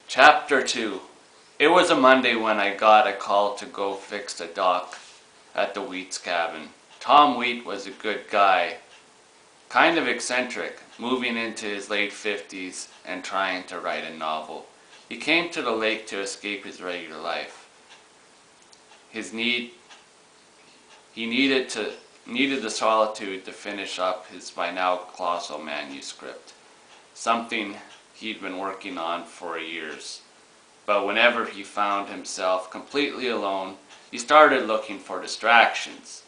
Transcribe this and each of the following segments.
Chapter 2. It was a Monday when I got a call to go fix the dock at the Wheat's cabin. Tom Wheat was a good guy, kind of eccentric, moving into his late 50s and trying to write a novel. He came to the lake to escape his regular life. He needed the solitude to finish up his by now colossal manuscript, something he'd been working on for years. But whenever he found himself completely alone, he started looking for distractions.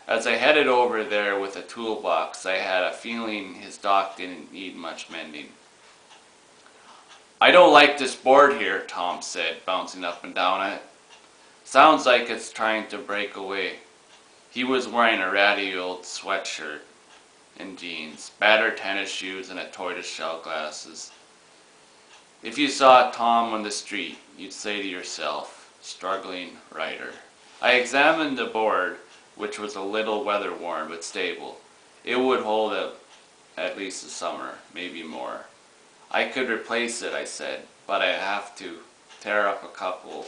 As I headed over there with a toolbox, I had a feeling his dock didn't need much mending. "I don't like this board here," Tom said, bouncing up and down on it. "Sounds like it's trying to break away." He was wearing a ratty old sweatshirt and jeans, battered tennis shoes, and a tortoiseshell glasses. If you saw Tom on the street, you'd say to yourself, struggling writer. I examined the board, which was a little weather-worn but stable. It would hold at least a summer, maybe more. "I could replace it," I said, "but I'd have to tear up a couple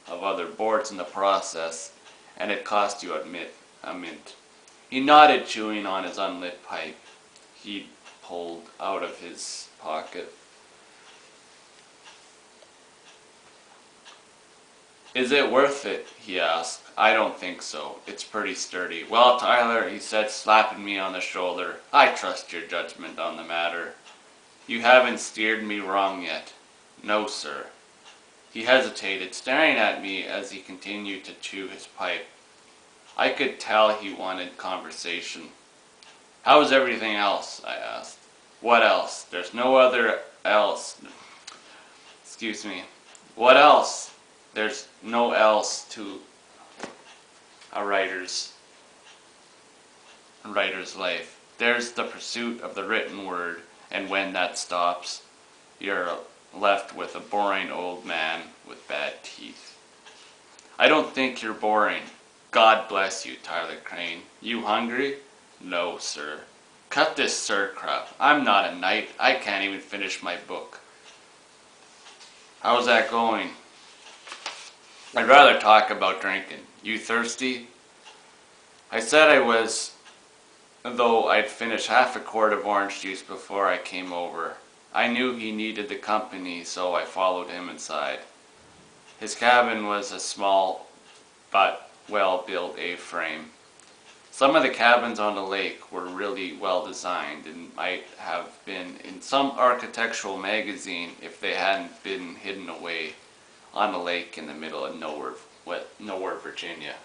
of other boards in the process, and it cost you a mint." He nodded, chewing on his unlit pipe he'd pulled out of his pocket. "Is it worth it?" he asked. "I don't think so. It's pretty sturdy." "Well, Tyler," he said, slapping me on the shoulder, "I trust your judgment on the matter. You haven't steered me wrong yet." "No, sir." He hesitated, staring at me as he continued to chew his pipe. I could tell he wanted conversation. "How's everything else?" I asked. "What else? There's no other else." Excuse me. "What else?" There's no else to a writer's life. There's the pursuit of the written word, and when that stops, you're left with a boring old man with bad teeth. "I don't think you're boring." "God bless you, Tyler Crane. You hungry?" "No, sir." "Cut this sir crap. I'm not a knight. I can't even finish my book." "How's that going?" "I'd rather talk about drinking. You thirsty?" I said I was, though I'd finished half a quart of orange juice before I came over. I knew he needed the company, so I followed him inside. His cabin was a small but well-built A-frame. Some of the cabins on the lake were really well designed and might have been in some architectural magazine if they hadn't been hidden away on a lake in the middle of nowhere, Virginia.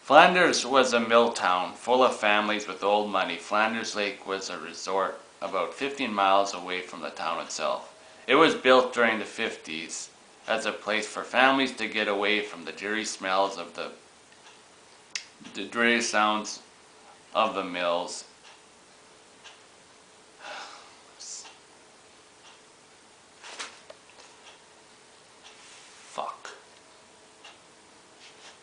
Flanders was a mill town full of families with old money. Flanders Lake was a resort about 15 miles away from the town itself. It was built during the 50s as a place for families to get away from the dreary smells of the dreary sounds of the mills.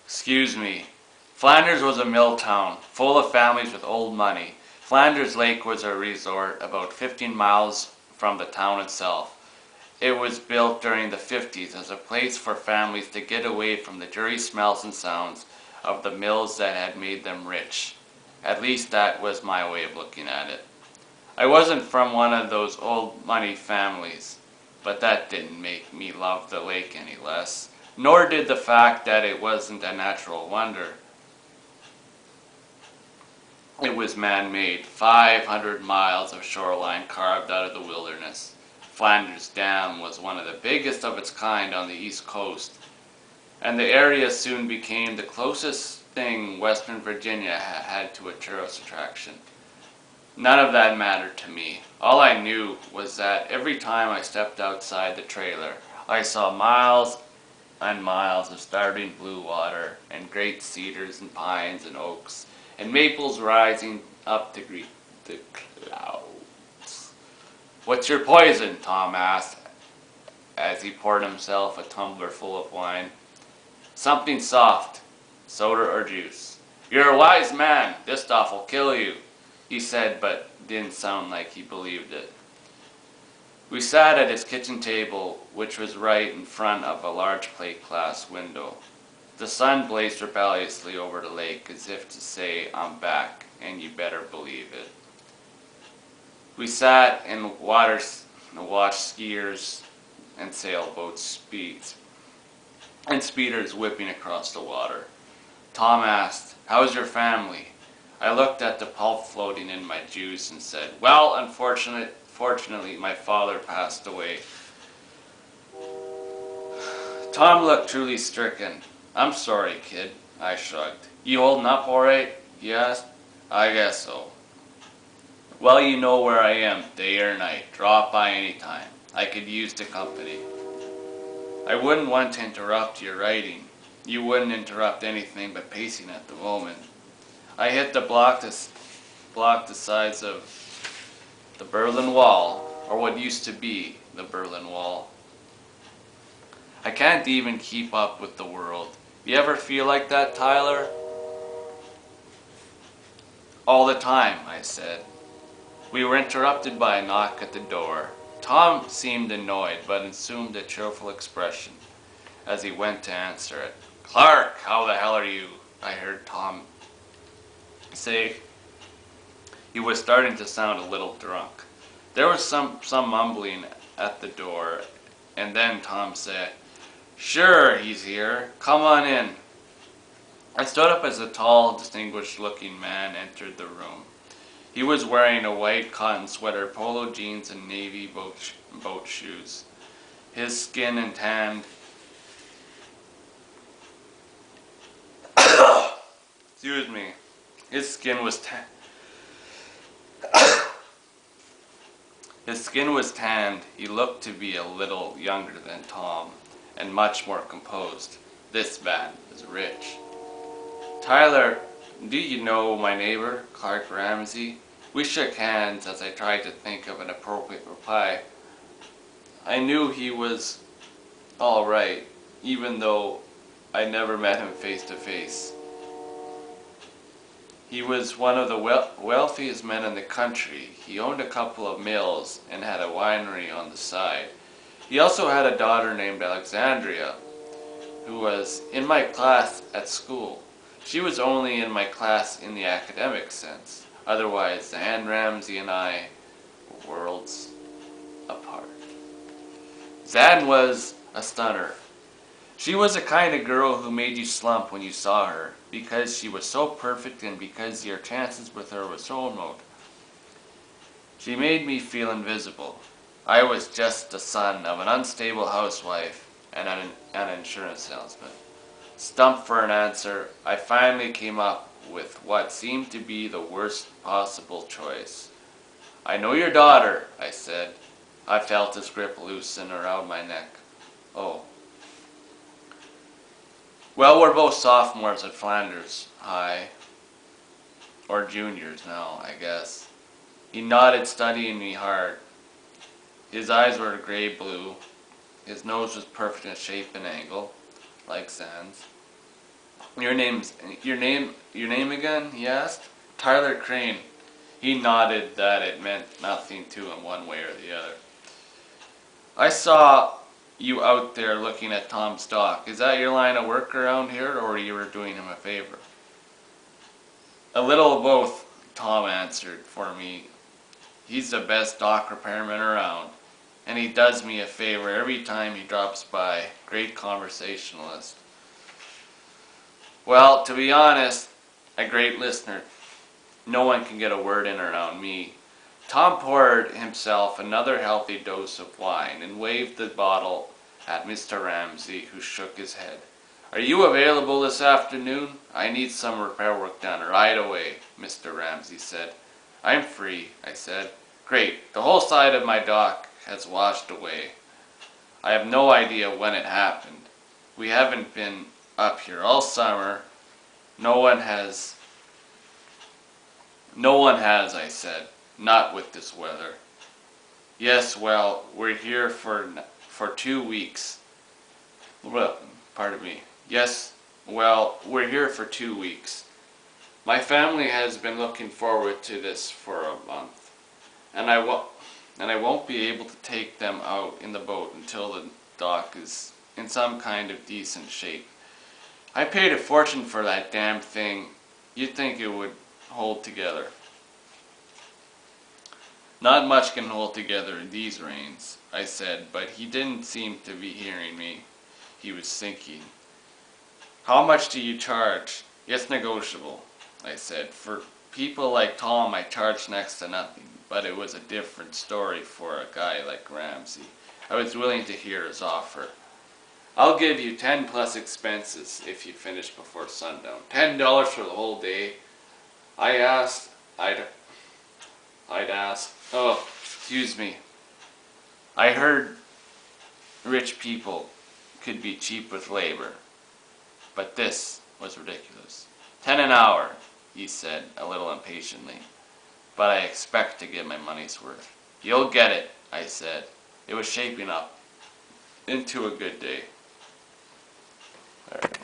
Excuse me. Flanders was a mill town, full of families with old money. Flanders Lake was a resort about 15 miles from the town itself. It was built during the 50s as a place for families to get away from the dreary smells and sounds of the mills that had made them rich. At least that was my way of looking at it. I wasn't from one of those old money families, but that didn't make me love the lake any less. Nor did the fact that it wasn't a natural wonder. It was man-made, 500 miles of shoreline carved out of the wilderness. Flanders Dam was one of the biggest of its kind on the East Coast, and the area soon became the closest thing Western Virginia had to a tourist attraction. None of that mattered to me. All I knew was that every time I stepped outside the trailer, I saw miles and miles of starting blue water, and great cedars and pines and oaks, and maples rising up to greet the clouds. "What's your poison?" Tom asked as he poured himself a tumbler full of wine. "Something soft, soda or juice." "You're a wise man. This stuff will kill you," he said, but didn't sound like he believed it. We sat at his kitchen table, which was right in front of a large plate glass window. The sun blazed rebelliously over the lake as if to say, I'm back, and you better believe it. We sat and watched skiers and sailboats and speeders whipping across the water. Tom asked, how's your family? I looked at the pulp floating in my juice and said, well, fortunately, my father passed away. Tom looked truly stricken. I'm sorry, kid, I shrugged. You holding up all right? He asked. I guess so. Well, you know where I am, day or night. Drop by any time. I could use the company. I wouldn't want to interrupt your writing. You wouldn't interrupt anything but pacing at the moment. I hit the block the sides of the Berlin Wall, or what used to be the Berlin Wall. I can't even keep up with the world. You ever feel like that, Tyler? All the time, I said. We were interrupted by a knock at the door. Tom seemed annoyed, but assumed a cheerful expression as he went to answer it. Clark, how the hell are you? I heard Tom say. He was starting to sound a little drunk. There was some mumbling at the door, and then Tom said, sure, he's here. Come on in. I stood up as a tall, distinguished-looking man entered the room. He was wearing a white cotton sweater, polo jeans, and navy boat shoes. His skin and tanned. Excuse me. His skin was His skin was tanned. He looked to be a little younger than Tom, and much more composed. This man is rich. Tyler, do you know my neighbor, Clark Ramsey? We shook hands as I tried to think of an appropriate reply. I knew he was all right, even though I never met him face to face. He was one of the wealthiest men in the country. He owned a couple of mills and had a winery on the side. He also had a daughter named Alexandria, who was in my class at school. She was only in my class in the academic sense. Otherwise, Anne Ramsey and I were worlds apart. Zan was a stunner. She was the kind of girl who made you slump when you saw her, because she was so perfect and because your chances with her were so remote. She made me feel invisible. I was just the son of an unstable housewife and an insurance salesman. Stumped for an answer, I finally came up with what seemed to be the worst possible choice. I know your daughter, I said. I felt his grip loosen around my neck. Oh. Well, we're both sophomores at Flanders High. Or juniors now, I guess. He nodded, studying me hard. His eyes were gray-blue. His nose was perfect in shape and angle, like Zan's. Your name again? He asked. Tyler Crane. He nodded that it meant nothing to him one way or the other. I saw you out there looking at Tom's stock. Is that your line of work around here, or you were doing him a favor? A little of both, Tom answered for me. He's the best dock repairman around, and he does me a favor every time he drops by. Great conversationalist. Well, to be honest, a great listener. No one can get a word in around me. Tom poured himself another healthy dose of wine and waved the bottle at Mr. Ramsey, who shook his head. Are you available this afternoon? I need some repair work done right away, Mr. Ramsey said. I'm free, I said. Great. The whole side of my dock has washed away. I have no idea when it happened. We haven't been up here all summer. No one has, I said. Not with this weather. Yes, well, we're here for 2 weeks. Well, pardon me. Yes, well, we're here for 2 weeks. My family has been looking forward to this for a month. And and I won't be able to take them out in the boat until the dock is in some kind of decent shape. I paid a fortune for that damn thing. You'd think it would hold together. Not much can hold together in these rains, I said, but he didn't seem to be hearing me. He was thinking. How much do you charge? It's negotiable, I said. For people like Tom, I charged next to nothing, but it was a different story for a guy like Ramsey. I was willing to hear his offer. I'll give you 10 plus expenses if you finish before sundown. $10 for the whole day. I'd ask, oh, excuse me. I heard rich people could be cheap with labor, but this was ridiculous. 10 an hour, he said, a little impatiently, but I expect to get my money's worth. You'll get it, I said. It was shaping up into a good day. All right.